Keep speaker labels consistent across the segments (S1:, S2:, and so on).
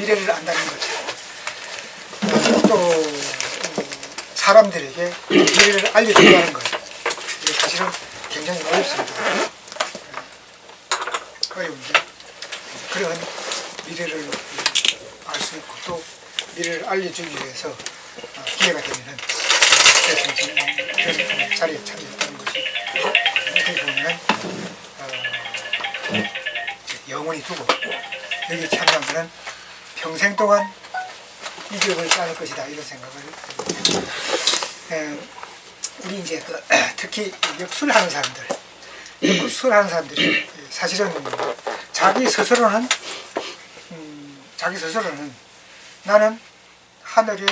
S1: 미래를 안다는 것, 또 사람들에게 미래를 알려준다는 것, 이게 사실은 굉장히 어렵습니다. 어려운데 그런 미래를 알 수 있고 또 미래를 알려주기 위해서 기회가 되면은 그런 자리에 참여했다는 것이 어떻게 보면 영원히 두고 여기 참여한 것은 평생 동안 이적을 쌓을 것이다 이런 생각을 합니다. 우리 이제 특히 역술하는 사람들, 역술하는 사람들이 사실은 자기 스스로는 나는 하늘의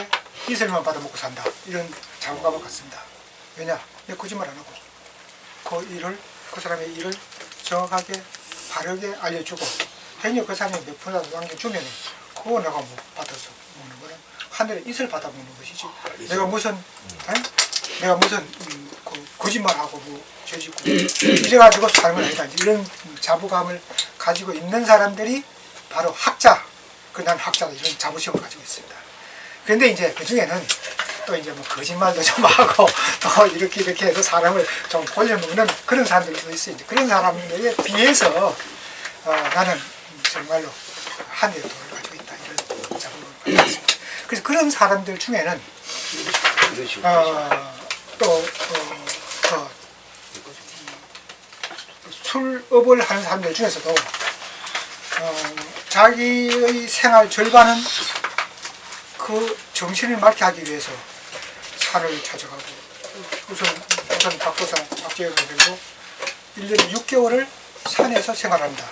S1: 이슬만 받아먹고 산다 이런 자부감을 갖습니다. 왜냐? 내 거짓말 안 하고 그 사람의 일을 정확하게 바르게 알려주고 괜히 그 사람이 몇 푼이라도 남겨주면 그거 내가 뭐 받아서 먹는 거는 하늘의 이슬 받아먹는 것이지. 내가 무슨 거짓말하고 뭐 죄짓고 이래가지고 사는 건 아니다. 이런 자부감을 가지고 있는 사람들이 바로 학자, 난 학자다 이런 자부심을 가지고 있습니다. 그런데 이제 그 중에는 또 이제 뭐 거짓말도 좀 하고 또 이렇게 해서 사람을 좀 골려먹는 그런 사람들도 있어요. 이제 그런 사람들에 비해서 나는 정말로 하늘의 돈을 가지고 있다 이런 자부심을 가지고 있습니다. 그래서 그런 사람들 중에는 술업을 하는 사람들 중에서도 자기의 생활 절반은 그 정신을 맑게 하기 위해서 산을 찾아가고 우선 박도사 박재현 선생도 1년에 6개월을 산에서 생활합니다.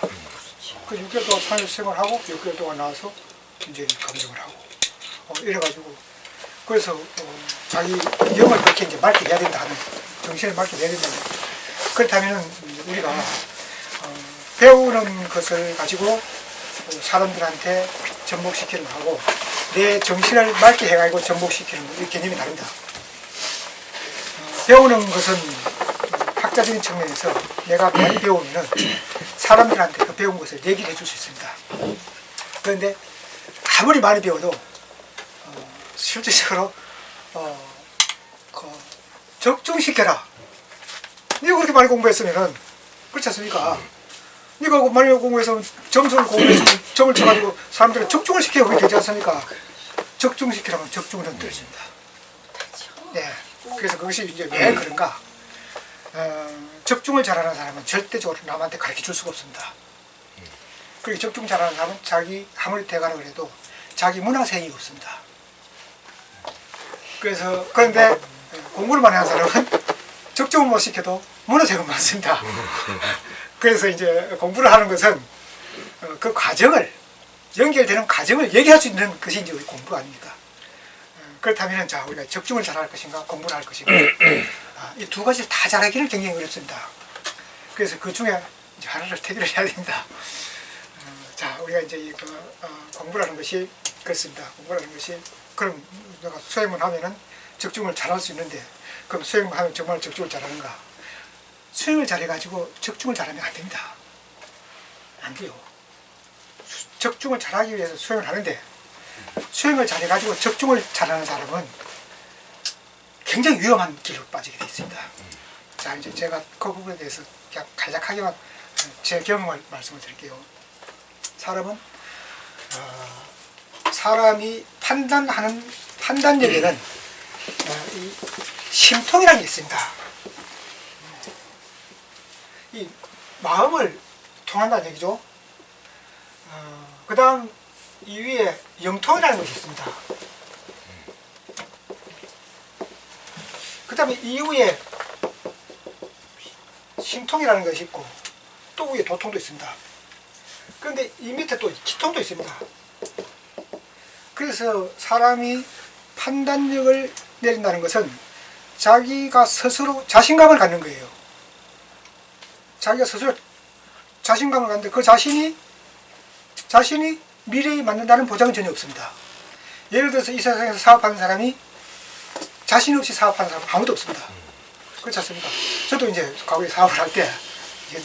S1: 그 6개월 동안 산에서 생활하고 6개월 동안 나와서 이제 감정을 하고 이래가지고 그래서 자기 영을 그렇게 이제 맑게 해야 된다 하는 정신을 맑게 해야 된다. 그렇다면 우리가 배우는 것을 가지고 사람들한테 접목시키는 거하고 내 정신을 맑게 해가지고 접목시키는 거, 이 개념이 다릅니다. 배우는 것은 학자적인 측면에서 내가 많이 배우면 사람들한테 그 배운 것을 얘기를 해줄 수 있습니다. 그런데 아무리 많이 배워도 실질적으로 적중시켜라. 네가 그렇게 많이 공부했으면은 그렇지 않습니까? 네가 많이 공부해서 점수를 공부했으면 점을 쳐가지고 사람들을 적중을 시켜 그게 되지 않습니까? 적중시키라면 적중은 떨어집니다. 네. 그래서 그것이 이제 왜 그런가? 적중을 잘하는 사람은 절대적으로 남한테 가르쳐 줄 수가 없습니다. 그리고 적중 잘하는 사람은 자기 아무리 대가를 해도 자기 문화생이 없습니다. 그래서 그런데 공부를 많이 하는 사람은 적중을 못 시켜도 문화생은 많습니다. 그래서 이제 공부를 하는 것은 그 과정을 연결되는 과정을 얘기할 수 있는 것이 이제 우리 공부 아닙니까? 그렇다면 자 우리가 적중을 잘할 것인가 공부를 할 것인가 이 두 가지를 다 잘하기는 굉장히 어렵습니다. 그래서 그 중에 이제 하나를 택을 해야 됩니다. 자 우리가 이제 공부를 하는 것이 그렇습니다. 공부를 하는 것이 그럼 내가 수행을 하면은 적중을 잘할 수 있는데 그럼 수행을 하면 정말 적중을 잘하는가? 수행을 잘해가지고 적중을 잘하면 안 됩니다. 안 돼요. 적중을 잘하기 위해서 수행을 하는데 수행을 잘해가지고 적중을 잘하는 사람은 굉장히 위험한 길로 빠지게 되어 있습니다. 자 이제 제가 그 부분에 대해서 그냥 간략하게만 제 경험을 말씀을 드릴게요. 사람이 판단하는 판단력에는 이 심통이라는 게 있습니다. 이 마음을 통한다는 얘기죠. 그 다음 이 위에 영통이라는 것이 있습니다. 그 다음에 이후에 심통이라는 것이 있고 또 위에 도통도 있습니다. 그런데 이 밑에 또 기통도 있습니다. 그래서 사람이 판단력을 내린다는 것은 자기가 스스로 자신감을 갖는 거예요. 자기가 스스로 자신감을 갖는데 그 자신이 미래에 맞는다는 보장은 전혀 없습니다. 예를 들어서 이 세상에서 사업하는 사람이 자신 없이 사업하는 사람은 아무도 없습니다. 그렇지 않습니까? 저도 이제 과거에 사업을 할 때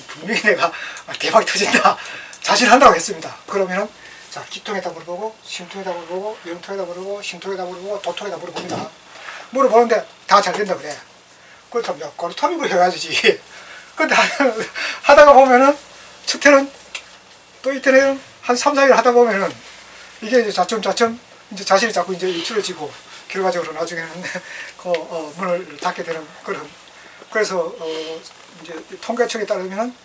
S1: 분명히 내가 대박이 터진다 자신한다고 했습니다. 그러면은 자, 기통에다 물어보고, 심통에다 물어보고, 영통에다 물어보고, 심통에다 물어보고, 도통에다 물어봅니다. 물어보는데 다 잘 된다 그래. 그렇다면 야, 고루토미로 해가지지. 근데 하다가 보면은 첫 해는 또 이때는 한 3, 4일 하다 보면은 이게 이제 자점 이제 자신이 자꾸 이제 유출해지고 결과적으로 나중에는 문을 닫게 되는 그런. 그래서 이제 통계청에 따르면은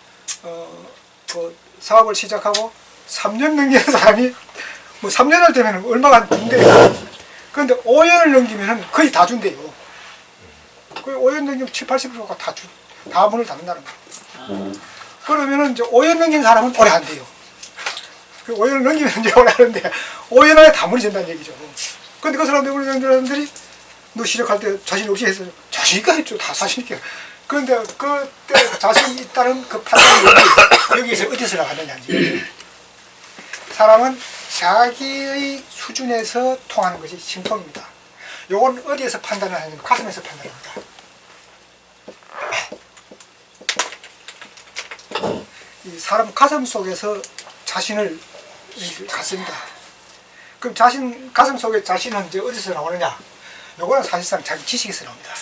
S1: 그 사업을 시작하고 3년 넘기는 사람이 뭐 3년을 되면 얼마가 안 준대요. 그런데 5년을 넘기면은 거의 다 준대요. 그 5년 넘기면 7, 80%가 다 문을 닫는다는 거예요. 그러면은 이제 5년 넘긴 사람은 오래 안 돼요. 그 5년을 넘기면 이제 오래 하는데 5년 안에 다 문이 된다는 얘기죠. 근데 그 사람들이 너 시작할 때 자신 없이 했어요. 자신 있게 했죠. 다 자신 있게. 그런데 그때 자신 있다는 그 판단이 여기에서 어디서 나갔느냐지. 사람은 자기의 수준에서 통하는 것이 심통입니다. 요건 어디에서 판단을 하냐면 가슴에서 판단합니다. 이 사람 가슴 속에서 자신을 갖습니다. 그럼 가슴 속에 자신은 이제 어디서 나오느냐? 요거는 사실상 자기 지식에서 나옵니다.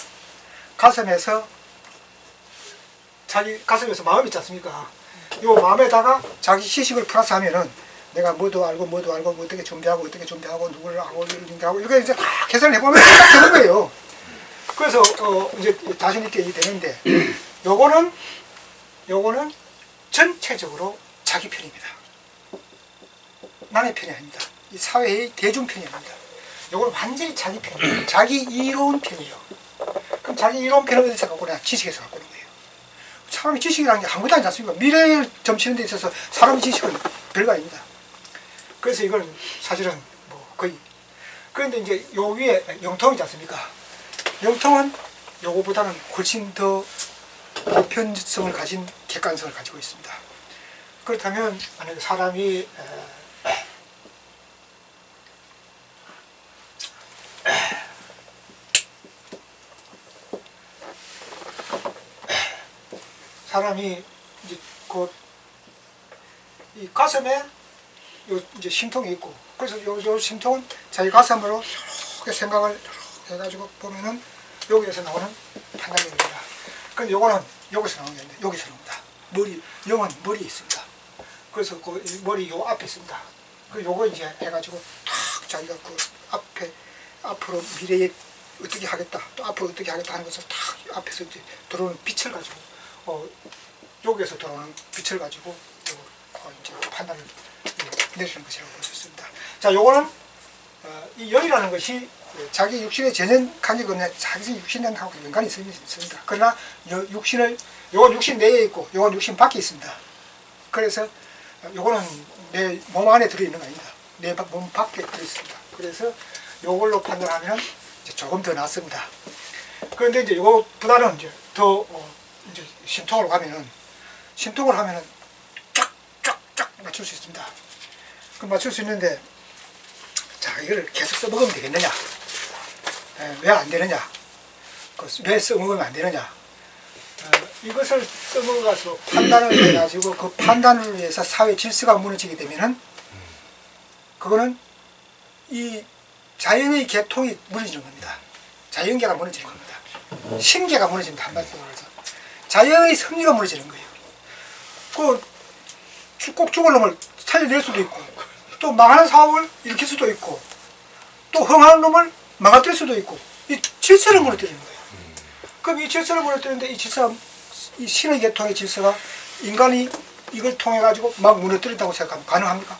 S1: 가슴에서 마음이 있지 않습니까? 요 마음에다가 자기 지식을 플러스 하면은 내가 뭐도 알고 어떻게 준비하고 누구를 하고 이렇게 하고 이렇게 이제 다 계산을 해보면 딱 되는 거예요. 그래서 이제 자신 있게 되는데 요거는 전체적으로 자기 편입니다. 남의 편이 아닙니다. 이 사회의 대중 편이 아닙니다. 요건 완전히 자기 편이에요. 자기 이로운 편이에요. 그럼 자기 이로운 편을 어디서 갖고 오냐? 지식에서 갖고 오는 거예요. 사람이 지식이라는 게 아무것도 아니지 않습니까? 미래를 점치는 데 있어서 사람의 지식은 별거 아닙니다. 그래서 이건 사실은 뭐 거의. 그런데 이제 요 위에 영통이지 않습니까? 영통은 요거보다는 훨씬 더 보편성을 가진 객관성을 가지고 있습니다. 그렇다면 만약에 사람이 이제 이 가슴에 이제 심통이 있고, 그래서 요 심통은 자기 가슴으로 이렇게 생각을 해가지고 보면은 여기에서 나오는 판단력입니다. 근데 요거는 여기서 나오는 게 아닌데 여기서 나옵니다. 영은 머리에 있습니다. 그래서 그 머리 요 앞에 있습니다. 그 요거 이제 해가지고 탁 자기가 그 앞으로 미래에 어떻게 하겠다, 또 앞으로 어떻게 하겠다 하는 것을 탁 앞에서 이제 들어오는 빛을 가지고 여기에서 들어오는 빛을 가지고 이제 판단을 내리는 것이라고 볼 수 있습니다. 자, 요거는 이 열이라는 것이 자기 육신에 전혀 관계가 없는 자기 육신하고 연관이 있습니다. 그러나 요건 육신 내에 있고 요건 육신 밖에 있습니다. 그래서 요거는 내 몸 안에 들어있는 거 아닙니다. 내 몸 밖에 들어있습니다. 그래서 요걸로 판단하면 이제 조금 더 낫습니다. 그런데 이제 요거보다는 이제 더 이제 심통을 하면은 쫙 맞출 수 있습니다. 그럼 맞출 수 있는데, 자, 이거를 계속 써먹으면 되겠느냐? 왜 안 되느냐? 왜 써먹으면 안 되느냐? 이것을 써먹어서 판단을 해가지고 그 판단을 위해서 사회 질서가 무너지게 되면은 그거는 이 자연의 계통이 무너지는 겁니다. 자연계가 무너지는 겁니다. 신계가 무너진다, 한마디로 해서. 자연의 섭리가 무너지는 거예요. 꼭 죽을 놈을 살려낼 수도 있고, 또 망하는 사업을 일으킬 수도 있고, 또 흥하는 놈을 망가뜨릴 수도 있고, 이 질서를 무너뜨리는 거예요. 그럼 이 질서를 무너뜨리는데 이 신의 계통의 질서가 인간이 이걸 통해 가지고 막 무너뜨린다고 생각하면 가능합니까?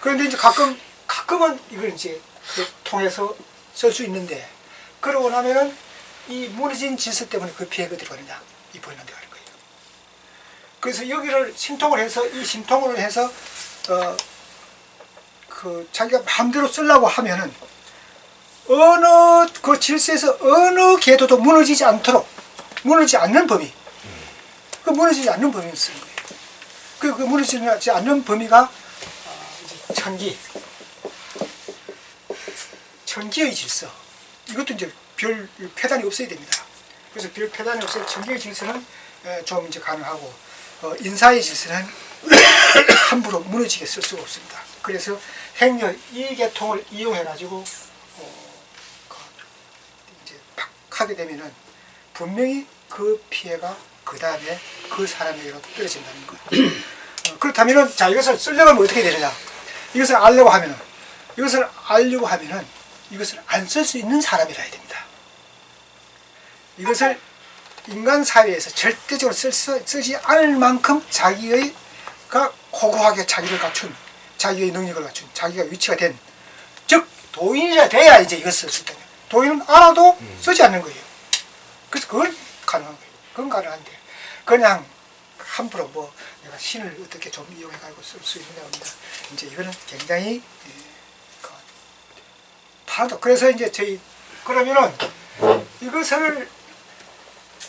S1: 그런데 이제 가끔은 이걸 이제 통해서 쓸 수 있는데, 그러고 나면은 이 무너진 질서 때문에 그 피해가 들어가느냐, 이 보이는 데가 하는 거예요. 그래서 여기를 심통을 해서 자기가 마음대로 쓰려고 하면은 어느 그 질서에서 어느 궤도도 무너지지 않는 범위, 무너지지 않는 범위를 쓰는 거예요. 그 무너지지 않는 범위가 이제 천기의 질서. 이것도 이제 별 폐단이 없어야 됩니다. 그래서 별 폐단이 없어야 천기의 질서는 좀 이제 가능하고, 인사의 질서는 함부로 무너지게 쓸 수가 없습니다. 그래서 행여 이 계통을 이용해 가지고 이제 팍 하게 되면은 분명히 그 피해가 그 다음에 그 사람에게로 떨어진다는 거예요. 그렇다면은 자 이것을 쓰려고 하면 어떻게 되느냐? 이것을 알려고 하면은 이것을 안 쓸 수 있는 사람이라야 됩니다. 이것을 인간 사회에서 절대적으로 쓰지 않을 만큼 자기가 고고하게 자기를 갖춘, 자기의 능력을 갖춘, 자기가 위치가 된, 즉 도인이라 돼야 이제 이것을 쓸 때는 도인은 알아도 쓰지 않는 거예요. 그래서 그건 가능한 거예요. 그건 가능한데 그냥 함부로 뭐 내가 신을 어떻게 좀 이용해 가지고 쓸 수 있느냐 합니다. 이제 이거는 굉장히 파도. 그래서 이제 저희 그러면은 이것을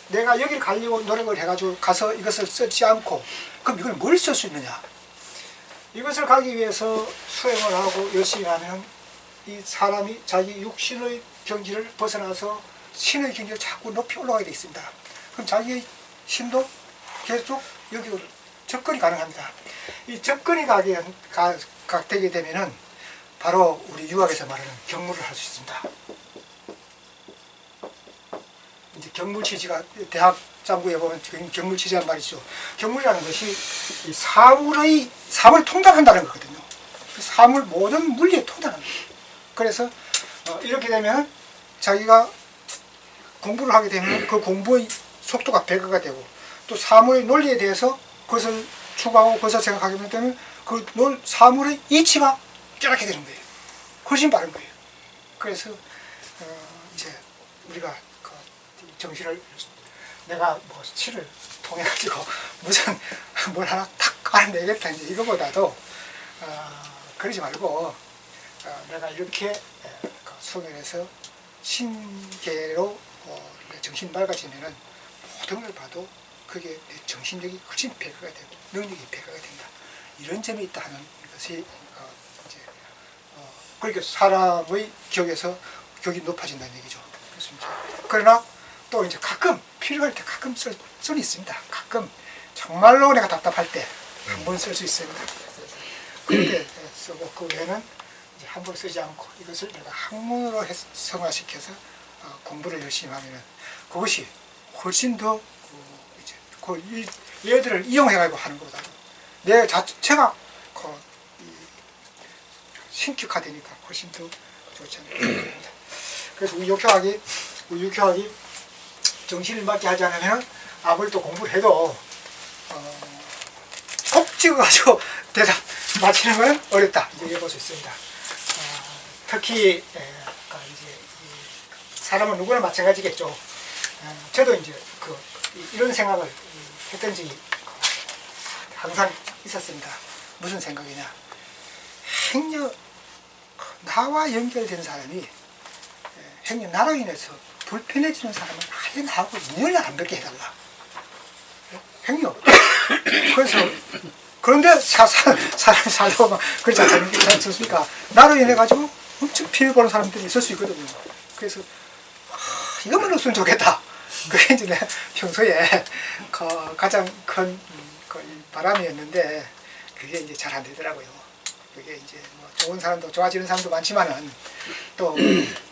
S1: 내가 여기를 가려고 노력을 해가지고 가서 이것을 쓰지 않고 그럼 이걸 뭘 쓸 수 있느냐? 이것을 가기 위해서 수행을 하고 열심히 하면 이 사람이 자기 육신의 경지를 벗어나서 신의 경지를 자꾸 높이 올라가게 되어 있습니다. 그럼 자기의 신도 계속 여기로 접근이 가능합니다. 이 접근이 되게 되면은 바로 우리 유학에서 말하는 경물을 할 수 있습니다. 이제 경물치지가 대학 장부에 보면 경물치지란 말이죠. 경물이라는 것이 사물을 통달한다는 거거든요. 사물 모든 물리에 통달하는 거예요. 그래서 이렇게 되면 자기가 공부를 하게 되면 그 공부의 속도가 배가가 되고 또 사물의 논리에 대해서 그것을 추구하고 그것을 생각하게 되면 그 사물의 이치가 깨닫게 되는 거예요. 훨씬 빠른 거예요. 그래서 이제 우리가 그 정신을 내가 뭐 시를 통해 가지고 무슨 뭘 하나 탁 알아내겠다 이제 이거보다도 그러지 말고 내가 이렇게 수행해서 신계로 내 정신 맑아지면은 모든 걸 봐도 그게 내 정신력이 훨씬 배가가 되고 능력이 배가가 된다. 이런 점이 있다 하는 것이 이제 그러니까 사람의 격이 높아진다는 얘기죠. 그래서 이제 그러나 또 이제 가끔 필요할 때 가끔 쓸 수는 있습니다. 가끔 정말로 내가 답답할 때 한 번 쓸 수 있습니다. 그때 쓰고 그 외에는 이제 한 번 쓰지 않고 이것을 내가 학문으로 성화시켜서 공부를 열심히 하면은 그것이 훨씬 더 이제 얘들을 이용해가지고 하는 것보다도 내 자체가 신격화되니까 훨씬 더 좋지 않습니다. 그래서 우리 육효학이 정신을 맞게 하지 않으면 아무리 또 공부를 해도 콕 찍어가지고 대답 맞히는 건 어렵다. 이제 이해볼 수 있습니다. 특히 이제 사람은 누구나 마찬가지겠죠. 저도 이제 이런 생각을 했던 적이 항상 있었습니다. 무슨 생각이냐? 행여 나와 연결된 사람이 행여 나로 인해서 불편해지는 사람은 아예 나하고 인연을 안 맺게 해달라. 행여. 그래서 그런데 사람이 살다 보면 그렇지 않습니까? 나로 인해 가지고 엄청 피해 보는 사람들이 있을 수 있거든요. 그래서 이것만 없으면 좋겠다. 그게 이제 내 평소에 가장 큰 바람이었는데 그게 이제 잘 안 되더라고요. 그게 이제 뭐 좋은 사람도 좋아지는 사람도 많지만은 또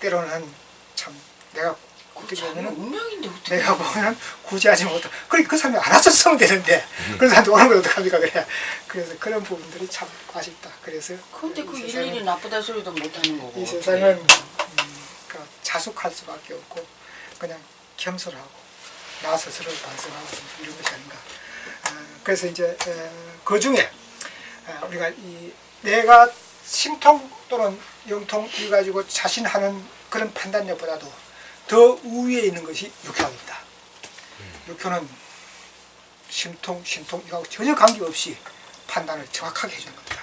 S1: 때로는 참 내가 어떻게 보면은 내가 보면 구제하지 못하. 그러니까 그 사람이 알아서 쓰면 되는데 그런 사람한테 오는 걸 어떡합니까 그래. 그래서 그런 부분들이 참 아쉽다. 그래서
S2: 근데 그 일일이 나쁘다 소리도 못하는 거고.
S1: 이 세상은 자숙할 수밖에 없고 그냥 겸손하고 나 스스로를 반성하고 이런 것이 아닌가. 그래서 이제 그 중에 우리가 내가 신통 또는 영통 이 가지고 자신하는 그런 판단력보다도 더 우위에 있는 것이 육효학입니다. 육효는 신통 이거하고 전혀 관계없이 판단을 정확하게 해주는 겁니다.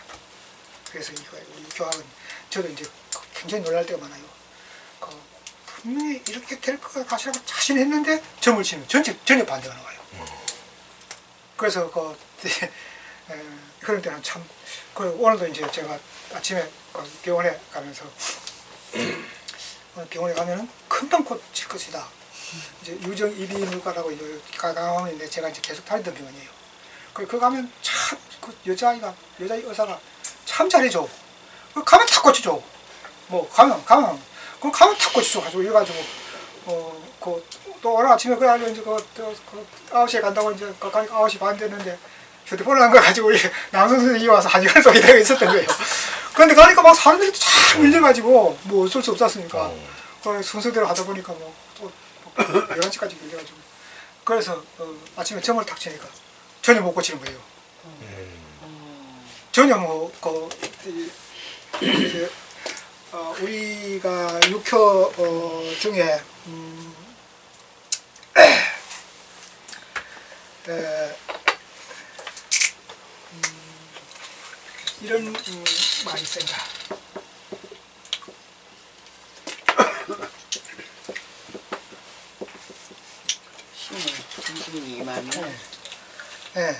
S1: 그래서 우리 육효학은 저도 이제 굉장히 놀랄 때가 많아요. 분명히 이렇게 될 것 같이라고 자신했는데 점을 치면 전혀 반대가 나와요. 그래서 그런 때는 참 오늘도 이제 제가 아침에 병원에 가면서 병원에 가면은 금방 곧 칠 것이다. 이제 유정 이비인후과라고 가까운데 제가 이제 계속 다니던 병원이에요. 그 가면 참 그 여자 의사가 참 잘해줘. 그 가면 탁 고쳐줘. 뭐 가면 그럼 가면 탁 고쳐줘 가지고 이래가지고 또 오늘 아침에 그래가지고 이제 그 9시에 간다고 이제 9시 반 됐는데 휴대폰을 한 거 가지고 우리 남선 선생님이 와서 1시간 동안 기다리고 있었던 거예요. 그런데 가니까 막 사람들이 쫙 밀려가지고 뭐 어쩔 수 없었으니까 순서대로 하다 보니까 또 11시까지 밀려가지고 그래서 아침에 점을 탁 치니까 전혀 못 고치는 거예요. 전혀 우리가 육효 중에 이런 말이 있습니다.
S2: 신이 임하면
S1: 네.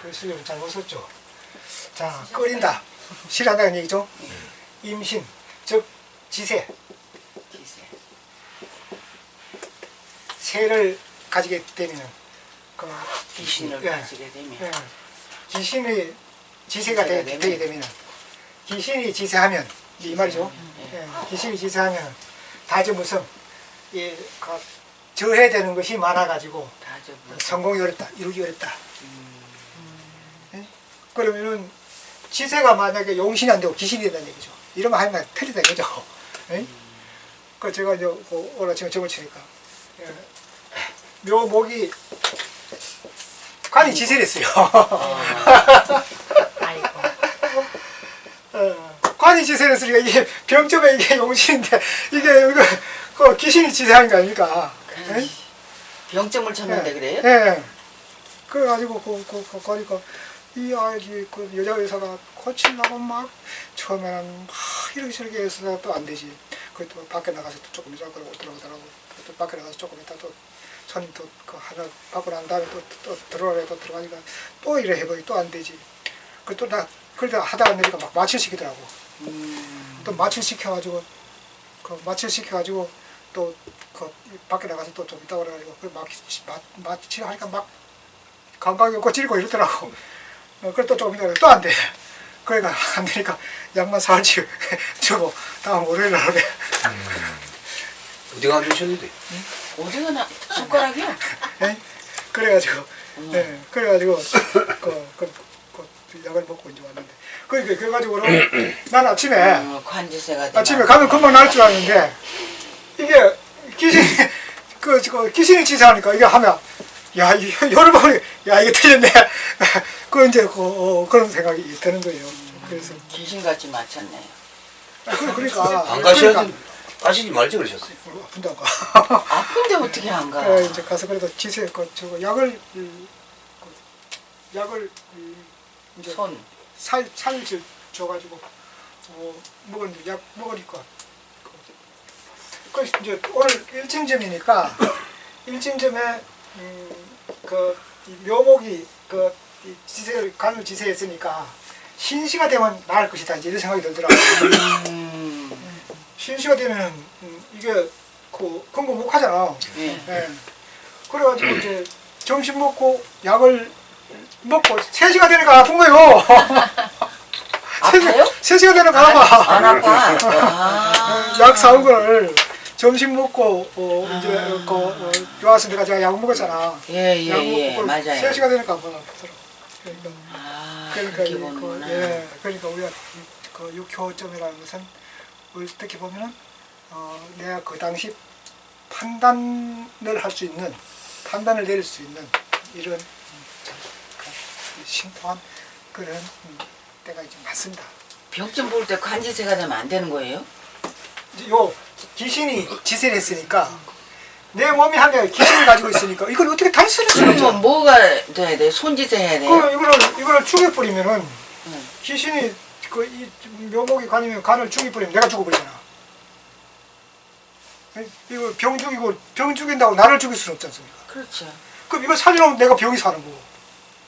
S1: 글씨를 잘못 썼죠. 자, 끓인다. 실한다는 얘기죠. 임신, 즉 지세. 새를 가지게 되면
S2: 귀신을 가지게 되면
S1: 귀신의 지세가 되게 되면 귀신이 지세하면 이 말이죠. 귀신이 지세하면 다저무성 저해되는 것이 많아가지고 성공이 어렵다, 이루기 어렵다. 그러면은 지세가 만약에 용신이 안 되고 귀신이 된다는 얘기죠. 이러면 하면 틀리다 이거죠. 그 제가 이제 오늘 아침에 점을 치니까 묘목이 관이 지세를 했어요. 관이 지세를 했으니까 이게 병점에 이게 용신인데 이게 그 귀신이 지세하는 거 아닙니까?
S2: 병점을 쳤는데 그래요?
S1: 네. 그래가지고 거니까 이 아이 그 여자 의사가 고치려고 막 처음에는 막 이렇게 해서 또 안 되지. 그또 밖에 나가서 또 조금 있다 그러고 들어가더라고. 또 밖에 나가서 조금 있다 또 손님 또 그 하나 받고 난 다음에 또 들어가래 또 들어가니까 또 이래 해보니 또 안 되지. 그 또 나 그러다 하다가 내니까 막 마취시키더라고. 또 마취시켜가지고 또 그 밖에 나가서 또 좀 있다 그래가지고 그 마취하니까 막 감각이 없고 찌르고 이러더라고. 그래 또 조금 있다 또 안 돼. 그러니까 안 되니까 약만 사흘치 주고 다음 월요일 날 그래.
S3: 어디가 안 좋으셨는데?
S2: 어디가 손가락이요?
S1: 네? 그래가지고 그 약을 먹고 이제 왔는데 그래가지고 난 아침에
S2: 관지세가
S1: 가면 금방 날 줄 알았는데 이게 귀신이 귀신이 지사하니까 이게 하면 야 열을 보니 야 이게 틀렸네. 그 이제 그런 생각이 드는 거예요. 그래서
S2: 귀신같이 맞췄네.
S1: 그러니까
S3: 안 가시지 말지 그러셨어요.
S1: 아픈데 안 가.
S2: 아픈데 어떻게 안 가?
S1: 그래 이제 가서 그래도 지세 저거 약을 이제 살을 줘가지고 먹었는데 약 먹으니까 그 이제 오늘 일진점이니까 일진점에 이 묘목이 지세 간을 지세했으니까 신시가 되면 나을 것이다 이제 이런 생각이 들더라고요. 신시가 되면 이게 근거 못 하잖아. 예. 그래가지고 이제 점심 먹고 약을 먹고 3시가 되니까 아픈 거예요.
S2: 아파요?
S1: 3시가 되니까 아파.
S2: 안 아파.
S1: 약 사온 거를 점심 먹고 이제 와서 내가 제가 약 먹었잖아.
S2: 예, 맞아요.
S1: 3시가 되니까 아프더라고.
S2: 그렇게 보는구나.
S1: 그러니까 우리가 그 육효점이라는 것은 어떻게 보면은 내가 그 당시 판단을 할 수 있는 판단을 내릴 수 있는 이런 심오한 그런 때가 이제 맞습니다.
S2: 병점 볼 때 관지세가 되면 안 되는 거예요?
S1: 요 귀신이 지세를 했으니까 내 몸이 한데 귀신을 가지고 있으니까 이걸 어떻게 달쓸 수가 없죠.
S2: 그러면 뭐가 돼야 돼? 손지세 해야 돼요?
S1: 이거를 죽여버리면은 귀신이 이 묘목이 관이면 간을 죽여버리면 내가 죽어버리잖아. 이거 병 죽인다고 나를 죽일 수는 없지 않습니까?
S2: 그렇죠.
S1: 그럼 이걸 살려놓으면 내가 병이 사는 거고.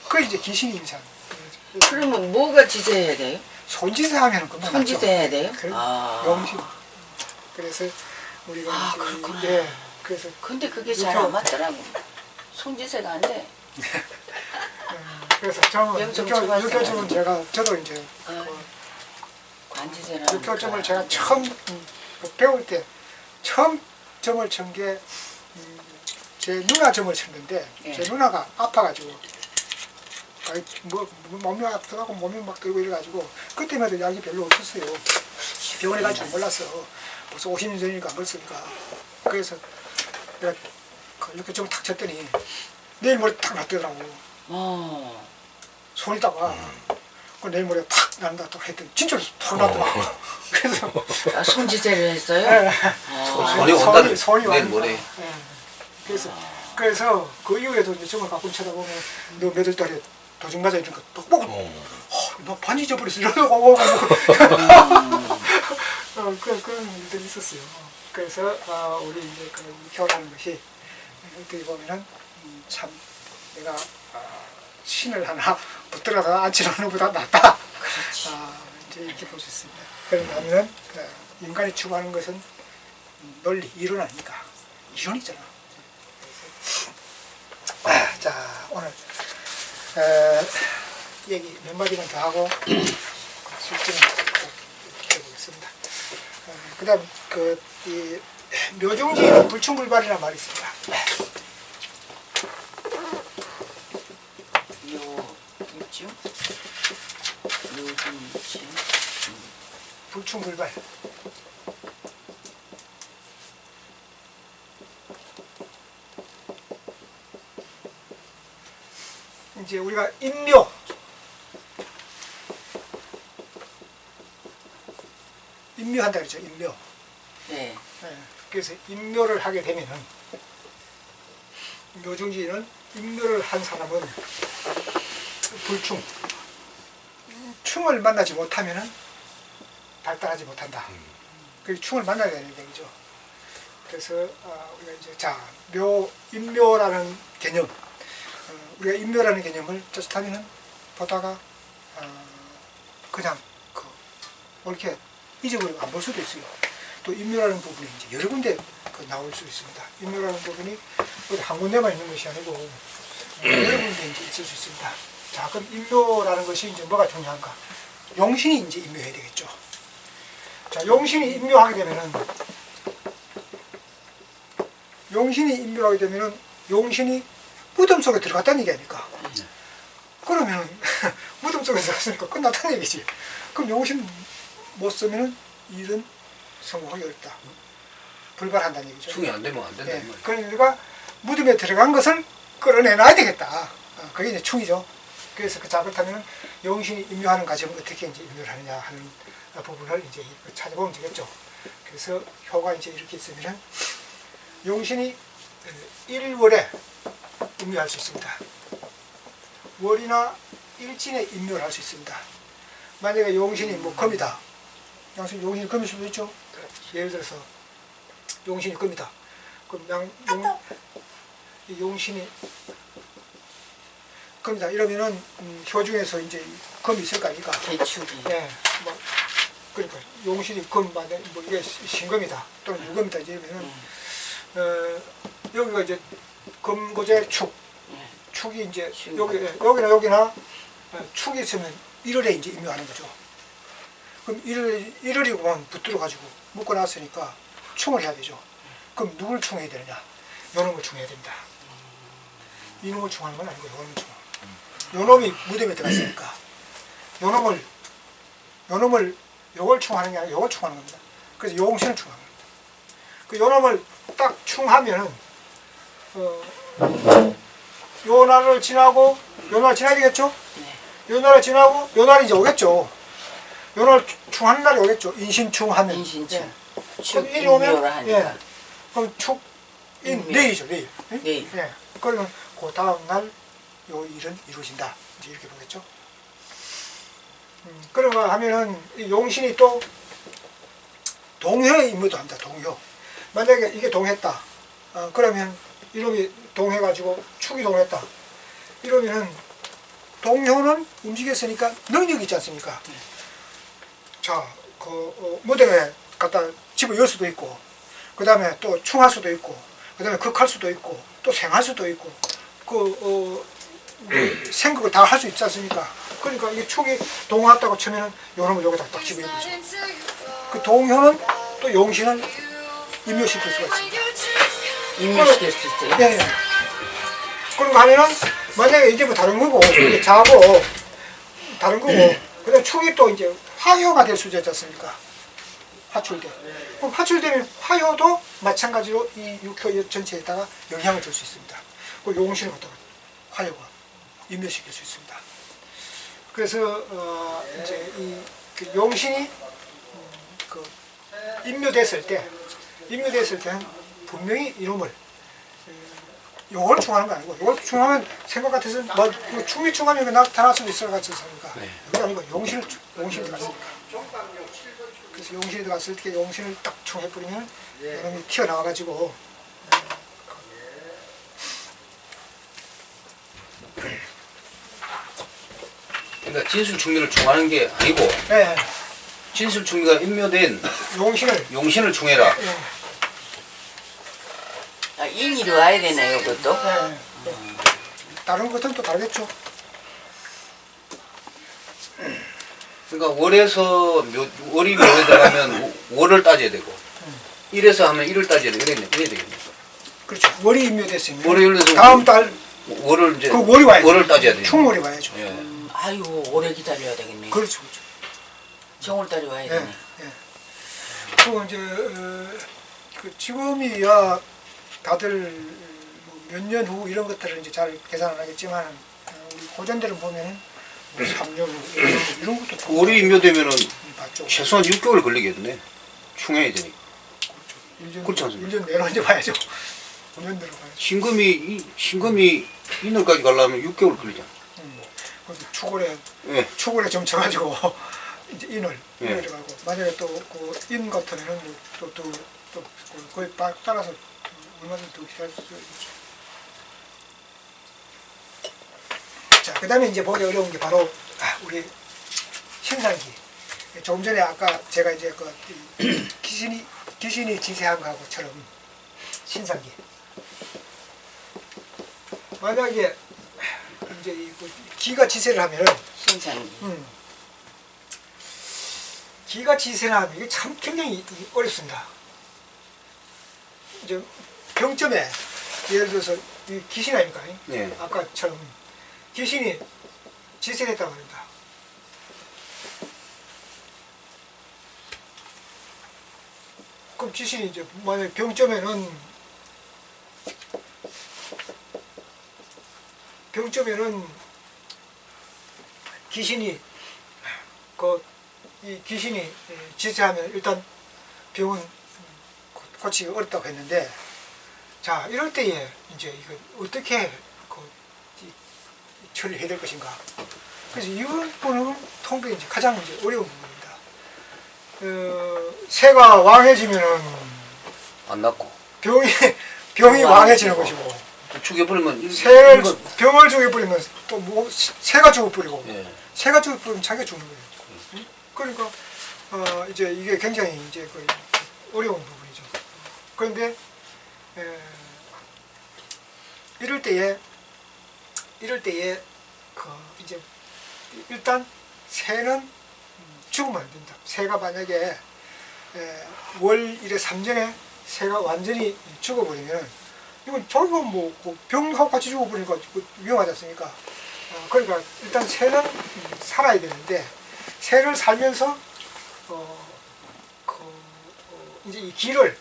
S1: 그게 이제 귀신이 임사하는 거예요.
S2: 그러면 뭐가 지세해야 돼요?
S1: 손짓에 하면 금방
S2: 손짓에
S1: 낫죠.
S2: 해야 돼요?
S1: 그래,
S2: 아.
S1: 영신. 그래서 우리가
S2: 아,
S1: 이제
S2: 그렇구나.
S1: 예, 그래서
S2: 근데 그게 잘 안 맞더라고. 손짓에가 안 돼.
S1: 그래서 저는
S2: 영점 초과했어요.
S1: 6개월쯤은 저도 이제
S2: 관지세라.
S1: 6개월쯤을 제가 처음 배울 때 처음 점을 친 게 제 누나 점을 쳤는데
S2: 예.
S1: 제 누나가 아파가지고 몸이 아프다고 몸이 막 들고 이래가지고 그때마다 약이 별로 없었어요. 병원에 갈 줄 몰랐어. 벌써 50년 전이니까 안 그랬으니까. 그래서 내가 이렇게 점을 탁 쳤더니 내일 모레 탁 났더라고. 손이다가 내일 모레 탁 난다 또 했더니 진짜로 탁 났더라고. 그래서
S2: 아, 손짓에를 했어요?
S1: 예.
S3: 손이 온다는
S1: 손이
S3: 내일
S1: 왔다.
S3: 모레.
S1: 예. 그래서 그 이후에도 이제 점을 가끔 쳐다보면 너 몇월 달에 도중 맞아 이런 거딱 보고 너 반지 잊어버렸어 이러고 그런 일들이 있었어요. 그래서 우리 이제 그 효라는 것이 어떻게 보면은 참 내가 신을 하나 붙들어서 앉히는 것보다 낫다. 이제 이렇게 볼 수 있습니다. 그러면 인간이 추구하는 것은 논리, 이론 아닙니까? 이론이잖아. 자, 오늘 얘기 몇 마디만 더 하고 실증 해보겠습니다. 그 다음 이 묘중지는 불충불발이라는 말이 있습니다.
S2: 요즘
S1: 불충불발. 이제 우리가 인묘한다 그러죠. 인묘.
S2: 네.
S1: 그래서 인묘를 하게 되면은 묘중지는 인묘를 한 사람은 충을 만나지 못하면은 발달하지 못한다. 그 충을 만나야 되는 얘기죠. 그래서 우리가 이제 인묘라는 개념, 우리가 인묘라는 개념을 쫓아타면은 보다가 그냥 이렇게 잊어버리고 안 볼 수도 있어요. 또 인묘라는 부분이 이제 여러 군데 나올 수 있습니다. 인묘라는 부분이 어디 한 군데만 있는 것이 아니고 여러 군데 이제 있을 수 있습니다. 자, 그럼 인묘라는 것이 이제 뭐가 중요한가? 용신이 이제 인묘해야 되겠죠. 자, 용신이 인묘하게 되면은 용신이 무덤 속에 들어갔다는 얘기 아닙니까? 그러면 무덤 속에 들어갔으니까 끝났다는 얘기지. 그럼 용신 못 쓰면은 일은 성공하기 어렵다. 불발한다는 얘기죠.
S3: 충이 안 되면 안 된다.
S1: 예, 그러니까 무덤에 들어간 것을 끌어내놔야 되겠다. 그게 이제 충이죠. 그래서 그 작업하면 용신이 인묘하는 과정을 어떻게 이제 인묘를 하느냐 하는 부분을 이제 찾아보면 되겠죠. 그래서 효가 이제 이렇게 있으면은 용신이 일월에 인묘할 수 있습니다. 월이나 일진에 인묘를 할 수 있습니다. 만약에 용신이 금이다. 용신이 금일 수도 있죠. 예를 들어서 용신이 금이다. 그럼 용신이 금이다. 이러면은 효중에서 이제 금이 있을 거 아닙니까?
S2: 개축이.
S1: 네. 그러니까 용신이 금 만약 이게 신금이다 또는 유금이다 이러면은 여기가 이제 금고제 축이 이제 여기나 축이 있으면 1월에 이제 임묘하는 거죠. 그럼 1월이고만 붙들어 가지고 묶어 놨으니까 충을 해야 되죠. 그럼 누굴 충해야 되느냐? 요놈을 충해야 된다. 이놈을 충하는 건 아니고 요놈을 충. 요놈이 무덤에 들어갔으니까 요놈을 요걸 충하는 게 아니라 요걸 충하는 겁니다. 그래서 용신을 충하는 겁니다. 그 요놈을 딱 충하면은 요날을 지나고 요날 지나야 되겠죠? 네. 요날을 지나고 요날이 이제 오겠죠. 요날 충하는 날이 오겠죠. 인신충하면.
S2: 인신충.
S1: 예.
S2: 축
S1: 일이 오면
S2: 인묘를
S1: 예. 그럼 내일이죠. 내일.
S2: 내일.
S1: 예. 그러면 그 다음 날 요 일은 이루어진다. 이제 이렇게 보겠죠. 그런가 하면은 이 용신이 또 동효의 임무도 합니다. 동효. 만약에 이게 동했다. 그러면 이놈이 동해가지고 축이 동했다. 이러면은 동효는 움직였으니까 능력이 있지 않습니까? 자, 무덤에 갖다 집어 열 수도 있고, 그 다음에 또 충할 수도 있고, 그 다음에 극할 수도 있고, 또 생할 수도 있고, 생극을 다 할 수 있지 않습니까? 그러니까 이게 축이 동하다고 치면은 요런 걸 여기다 딱 집어넣는 거죠. 그 동효는 또 용신을 임묘시킬 수가 있습니다.
S2: 임묘시킬 수 있어요.
S1: 네. 그리고 하면은 만약에 이제 뭐 다른 거고 이게 자고 다른 거고 그다음 축이 또 이제 화효가 될 수도 있지 않습니까? 화출대. 그럼 화출되면 화효도 마찬가지로 이 육효 전체에다가 영향을 줄 수 있습니다. 그 용신을 갖다가 화효가 임묘시킬 수 있습니다. 그래서 이제 그 용신이 임묘됐을 때는 분명히 이놈을 요걸 충하는 거 아니고 요걸 충하면 생각 같아서 뭐 충이 충하면 나타날 수도 있을 것 같지 않습니까?
S2: 네.
S1: 그게 아니고 용신이 들어갔으니까. 그래서 용신이 들어갔을 때 용신을 딱 충해버리면 이놈이 튀어나와가지고
S3: 그러니까 진술충리를 충하는 게 아니고
S1: 네,
S3: 진술충리가 임묘된 용신을 충해라.
S1: 네,
S2: 아, 인일이 와야 되나요, 그것도?
S1: 네. 다른 것은 또 다르겠죠.
S3: 그러니까 월에서 월이 묘에 들어가면 월을 따져야 되고 일에서 하면 일을 따져야 되겠네. 이래야 되겠네.
S1: 그렇죠. 월이 임묘됐으면
S3: 월이 열려서
S1: 다음 달
S3: 월을 이제
S1: 그 월이 와야죠.
S3: 월을 따져야 돼.
S1: 충월이 와야죠.
S3: 예.
S2: 아유, 오래 기다려야 되겠네.
S1: 그렇죠, 그렇죠.
S2: 정월달이 와야
S1: 예,
S2: 되네.
S1: 예. 그리고 이제 그 지금이야 다들 몇 년 후 이런 것들을 이제 잘 계산 안 하겠지만 우리 고전들을 보면은 뭐 3년 후 이런 것도 좀
S3: 월이 임묘되면은
S1: 봤죠.
S3: 최소한 6개월 걸리겠네. 충해야 되니까.
S1: 1년,
S3: 그렇지 않습니까?
S1: 1년 내로 이제 봐야죠. 5년 내로 봐야죠.
S3: 신금이 인월까지 가려면 6개월 걸리잖아.
S1: 그래서 추골에
S3: 예.
S1: 점쳐가지고 이제 인을
S3: 예.
S1: 가고 만약에 또 그 인 같으면은 또 거의 따라서 얼마든지 더 기다릴 수 있죠. 자, 그 다음에 이제 보기 어려운 게 바로 우리 신상기. 조금 전에 아까 제가 이제 그 귀신이 지세한 거하고처럼 신상기. 만약에 이제 이 기가 지세를 하면은
S2: 신상기.
S1: 기가 지세를 하면 이게 참 굉장히 어렵습니다. 이제 병점에 예를 들어서 이 귀신 아닙니까?
S3: 네.
S1: 아까처럼 귀신이 지세를 했다고 합니다. 그럼 귀신이 이제 만약 병점에는 귀신이 이 귀신이 지세하면 일단 병은 고치기 어렵다고 했는데, 자 이럴 때에 이제 이거 어떻게 처리해야 될 것인가. 그래서 이 부분은 통병이 이제 가장 이제 어려운 부분입니다. 새가 왕해지면은
S3: 안 낫고.
S1: 병이 왕해지는 것이고,
S3: 죽여버리면
S1: 병을 죽여버리면 또 뭐 새가 죽어버리고,
S3: 예.
S1: 새가 죽어버리면 자기가 죽는 거예요. 그러니까 이제 이게 굉장히 이제 그 어려운 부분이죠. 그런데 이럴 때에 이제 일단 새는 죽으면 안 된다. 새가 만약에 월 1회 3전에 새가 완전히 죽어버리면 이건 저거 뭐 병하고 같이 죽어버리니까 위험하지 않습니까? 그러니까 일단 새는 살아야 되는데, 새를 살면서 이제 이 기를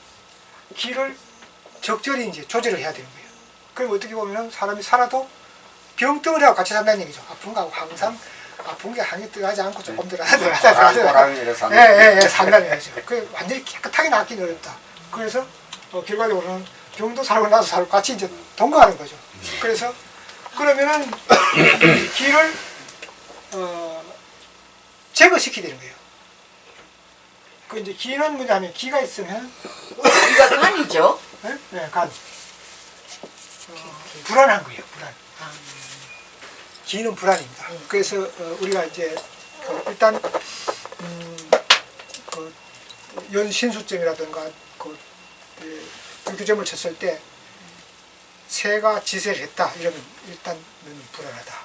S1: 적절히 이제 조절을 해야 되는 거예요. 그럼 어떻게 보면 사람이 살아도 병덩을 하고 같이 산다는 얘기죠. 아픈 거하고 항상 아픈 게 한이 들어가지 않고 조금 들어가다 산다는 얘기죠. 그 완전히 깨끗하게 낫기는 어렵다. 그래서 결과적으로는 병도 살고 나도 살고 같이 이제 동거하는 거죠. 그래서 그러면은 기를 제거시키게 되는 거예요. 그 이제 기는 뭐냐면 기가 있으면
S2: 기가 간이죠?
S1: 네? 네, 간. 불안한 거예요, 불안. 기는 불안입니다. 그래서 우리가 이제 일단 그 연신수점이라든가 그 불규점을 쳤을 때 새가 지세를 했다 이러면 일단 너는 불안하다.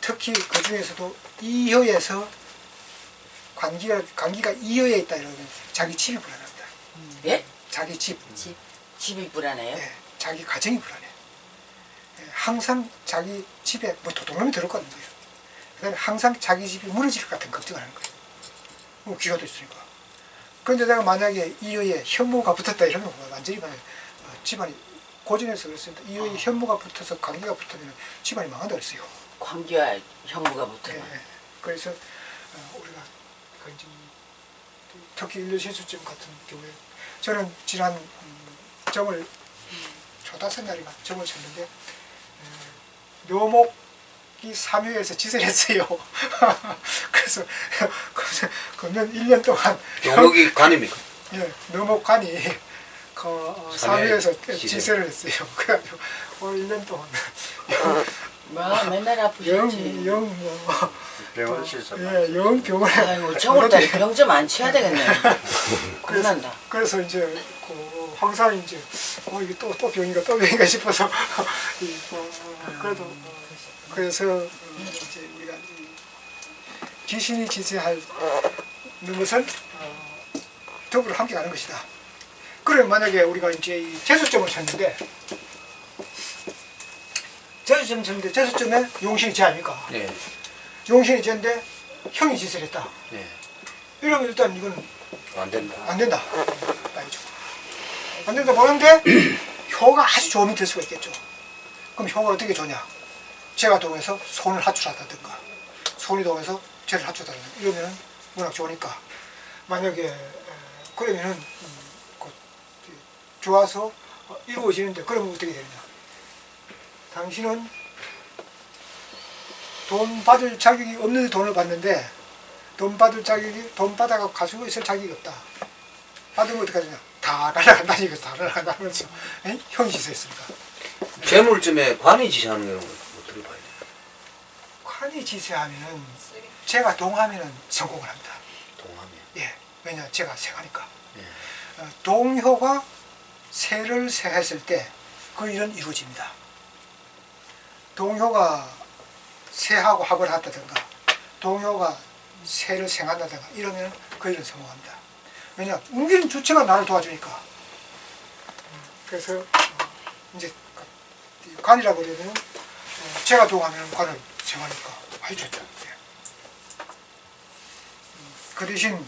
S1: 특히 그 중에서도 이혀에서 관기가 이혀에 있다 이러면 자기 집이 불안합니다.
S2: 예?
S1: 자기 집,
S2: 집이 불안해요?
S1: 예, 자기 가정이 불안해. 예, 항상 자기 집에 뭐 도둑놈이 들었거든요. 그다음에 항상 자기 집이 무너질 것 같은 걱정을 하는 거예요. 뭐 귀가도 있으니까. 그런데 내가 만약에 이어에 현무가 붙었다 이러면 완전히 집안이 고전에서 그랬습니다. 이어에 현무가 붙어서 관계가 붙으면 집안이 망한다 그랬어요.
S2: 관계와 형부가
S1: 예,
S2: 붙으면.
S1: 예. 그래서 우리가 그 이제 특히 일류실수점 같은 경우에 저는 지난 점을 초다섯 날인가 점을 쳤는데 묘목이 3회에서 지세를 했어요. 그래서 그러면 1년 동안
S3: 묘목이 관입니까?
S1: 예, 묘목관이 그 3회에서 지세를 했어요. 그래가지고 1년 동안
S2: 뭐 맨날 아프셨지.
S4: 병원 실습.
S1: 예, 영 병원에
S2: 아이고 저것도 병 좀 안 치야 되겠네. 겁난다.
S1: 그래서 이제 그 항상 이제 이게 또 병인가 또 병인가 싶어서 그래도 그래서 이제 우리가 귀신이 지세하는 것은 더불어 함께 가는 것이다. 그래 만약에 우리가 이제 이 재수점을 쳤는데 재수점에 용신이 제합니까?
S3: 네.
S1: 용신이 제인데 형이 짓을 했다.
S3: 네.
S1: 이러면 일단 이건
S3: 안 된다.
S1: 안 된다. 아니죠. 안 된다 보는데 효가 아주 좋으면 될 수가 있겠죠. 그럼 효가 어떻게 좋냐? 제가 동해서 손을 하출하다든가 손이 동해서 죄를 하출하다든가 이러면은 워낙 좋으니까 만약에 그러면은 좋아서 이루어지는데 그러면 어떻게 되느냐? 당신은 돈 받을 자격이 없는데 돈을 받는데 돈 받아가 가지고 있을 자격이 없다. 받으면 어떻게 하느냐? 다 날아간다니 이거 다 날아간다면서 형이 지세했으니까.
S3: 재물쯤에 관이 지시하는 경우는 어떻게 봐야 돼요?
S1: 관이 지세하면은 제가 동하면은 성공을 합니다.
S3: 동하면.
S1: 예, 왜냐 제가 세가니까.
S3: 예.
S1: 동효가 세를 세했을 때 그 일은 이루어집니다. 동효가 세하고 합을 한다든가 동효가 세를 생한다든가 이러면 그 일은 성공합니다. 왜냐 움직이는 주체가 나를 도와주니까. 그래서 이제 관이라고 그러면 제가 동하면 관을 생하니까 아주 좋죠. 그 대신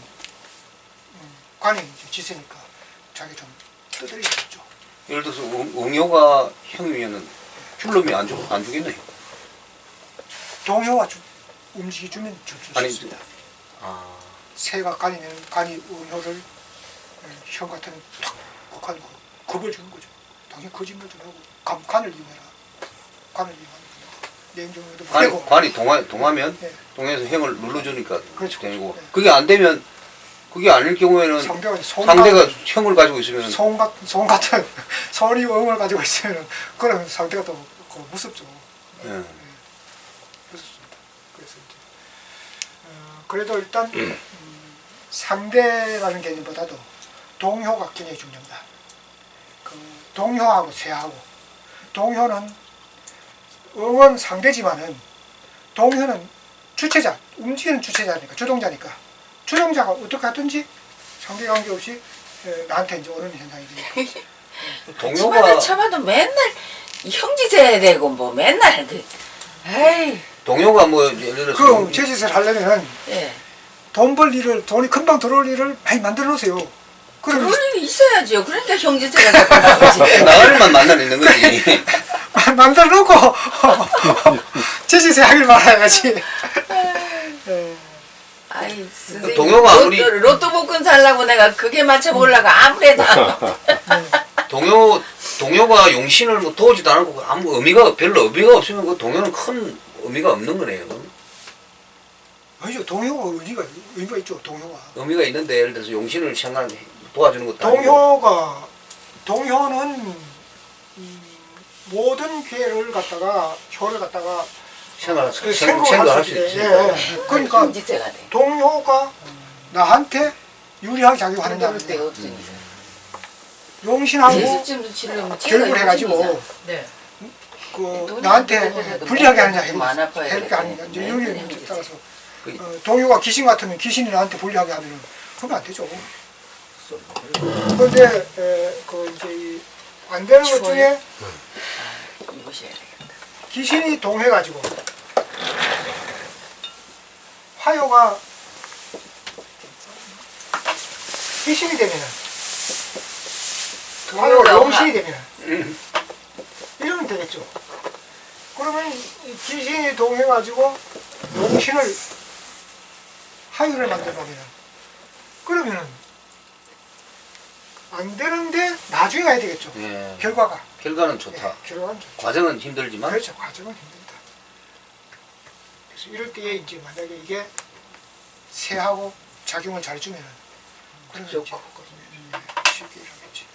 S1: 관이 이제 지세니까 자기 좀 떠들이겠죠.
S3: 예를 들어서 응효가 형이면은 줄놈이 안 주겠네요.
S1: 동효가 움직여주면 줄 수
S3: 아니,
S1: 있습니다.
S3: 아,
S1: 새가 간이면 간이 응효를 형 같은 탁 극하는 거 겁을 주는 거죠. 당연히 거짓말 좀 하고 간을 이용해라. 간을 이용하는 냉정에도 보내고
S3: 관이 동하면
S1: 네.
S3: 동해서 형을 눌러주니까
S1: 그렇죠.
S3: 되고
S1: 네.
S3: 그게 안 되면 그게 아닐 경우에는
S1: 상대가
S3: 형을 가지고 있으면
S1: 손 같은 손이 응을 가지고 있으면 그러면 상대가 또 무섭죠.
S3: 예.
S1: 무섭습니다. 그래서 이제 그래도 일단 상대라는 개념보다도 동효가 굉장히 중요합니다. 그 동효하고 세하고 동효는 응은 상대지만은 동효는 주체자, 움직이는 주체자니까 주동자니까 주동자가 어떻게 하든지 상대관계 없이 나한테 이제 오는 현상이 되니까
S3: 동효가
S2: 참아도 맨날 형지세야 되고 뭐 맨날 에이.
S3: 동효가 뭐 예를 들어서
S1: 그 제짓을 하려면은
S2: 예.
S1: 돈 벌 일을 돈이 금방 들어올 일을 많이 만들어 놓으세요. 그럼
S2: 그럴 일이 있어야죠. 그러니까 형지세가 자꾸 나오지.
S3: 나갈 일만 만나는 거지.
S1: 만들어 놓고 제짓에 하길 말아야지.
S2: 아이, 선생님,
S3: 동효가 아무리
S2: 로또 복권 살라고 내가 그게 맞춰 보려고 아무래도
S3: 동효가 용신을 뭐 도우지도 않고 아무 별로 의미가 없으면 그 동효는 큰 의미가 없는 거네요.
S1: 아니죠. 동효가 의미가 있죠. 동효가.
S3: 의미가 있는데 예를 들어서 용신을 도와주는 것도 아니고.
S1: 동효는 모든 기회를 갖다가 효를 갖다가
S3: 생각할 수
S1: 생각할 수
S3: 있어요.
S1: 있어요. 그러니까
S2: 형지세가 돼.
S1: 동효가 나한테 유리하게 작용하느냐
S2: 그럴 데가 없으니까.
S1: 용신하고
S2: 예술점도 치려면
S1: 결국을 해가지고
S2: 네.
S1: 그 나한테 불리하게 하느냐
S2: 좀 안 아파야
S1: 해니까 아니냐 이제
S2: 되겠네.
S1: 유리에
S2: 네.
S1: 따라서
S3: 그-
S1: 동요가 귀신 같으면 귀신이 나한테 불리하게 하면 그러면 안 되죠. 그런데 그 이제 이 안 되는 것 중에
S2: 입으셔야 되겠다.
S1: 귀신이 동해가지고 화요가 귀신이 되면은 화요가
S2: 동요가
S1: 용신이 되면은 이러면 되겠죠. 그러면 이 귀신이 동해가지고 용신을 화요를 만들어보면은 그러면은 안 되는데 나중에 가야 되겠죠.
S3: 예.
S1: 결과가.
S3: 결과는 좋다.
S1: 예, 결과는 좋죠.
S3: 과정은 힘들지만
S1: 그렇죠. 과정은 힘들다. 그래서 이럴 때에 이제 만약에 이게 새하고 작용을 잘 주면은 그러면 이제 쉽게 일어나겠지.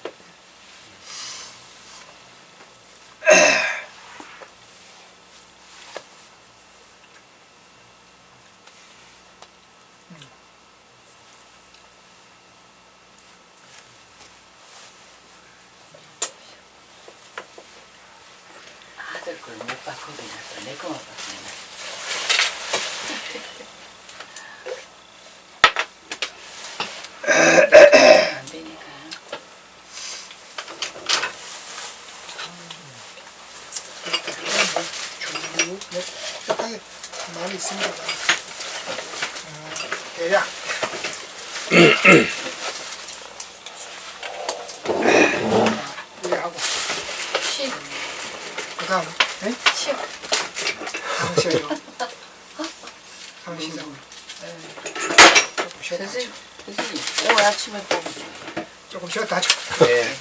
S2: 아들 걸 못 바꾸긴 했어. 내 것만 바꾸긴 했어. 안 되니까.
S1: 쭉 복잡하게 많이 있습니다. 대략 이래 하고
S2: 10,
S1: 그다음
S2: 10.
S1: 당시에요. 당시죠. 조금 쉬었다 하죠.
S2: 선생님, 오늘 아침에 보면
S1: 조금 쉬었다 하죠.
S3: 예.